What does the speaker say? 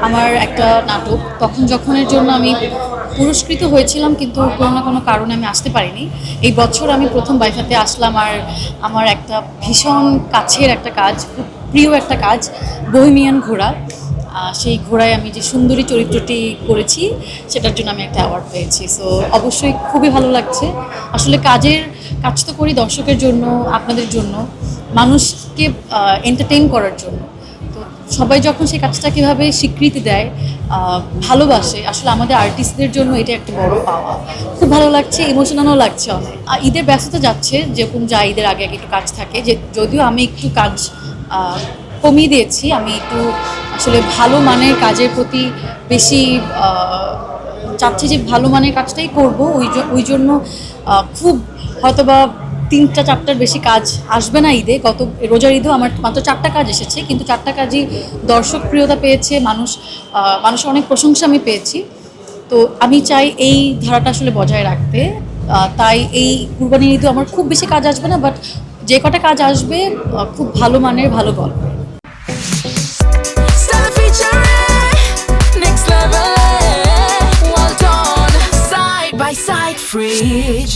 আমার একটা নাটক তখন যখনের জন্য আমি পুরস্কৃত হয়েছিলাম, কিন্তু কোনো না কোনো কারণে আমি আসতে পারিনি। এই বছর আমি প্রথম বাইফাতে আসলাম, আর আমার একটা ভীষণ কাছের একটা কাজ, খুব প্রিয় একটা কাজ, বহিমিয়ান ঘোড়া। সেই ঘোড়ায় আমি যে সুন্দরী চরিত্রটি করেছি সেটার জন্য আমি একটা অ্যাওয়ার্ড পেয়েছি। সো অবশ্যই খুবই ভালো লাগছে। আসলে কাজ তো করি দর্শকের জন্য, আপনাদের জন্য, মানুষকে এন্টারটেইন করার জন্য। তো সবাই যখন সেই কাজটা কীভাবে স্বীকৃতি দেয়, ভালোবাসে, আসলে আমাদের আর্টিস্টদের জন্য এটা একটা বড় পাওয়া। খুব ভালো লাগছে, ইমোশনালও লাগছে অনেক। ঈদের ব্যস্ততা যাচ্ছে, যেরকম যা ঈদের আগে আগে একটু কাজ থাকে, যে যদিও আমি একটু কাজ কমিয়ে দিয়েছি। আমি একটু আসলে ভালো মানের কাজের প্রতি বেশি চাচ্ছি, যে ভালো মানের কাজটাই করব। ওই জন্য খুব হয়তোবা 3-4টার বেশি কাজ আসবে না ঈদে। গত রোজার ঈদেও আমার মাত্র 4টা কাজ এসেছে, কিন্তু 4টা কাজই দর্শক প্রিয়তা পেয়েছে, মানুষের অনেক প্রশংসা আমি পেয়েছি। তো আমি চাই এই ধারাটা আসলে বজায় রাখতে। তাই এই কুরবানির ঈদেও আমার খুব বেশি কাজ আসবে না, বাট যে কটা কাজ আসবে খুব ভালো মানের, ভালো গল্প। Stella featuring next level. Well done, side by side, fridge.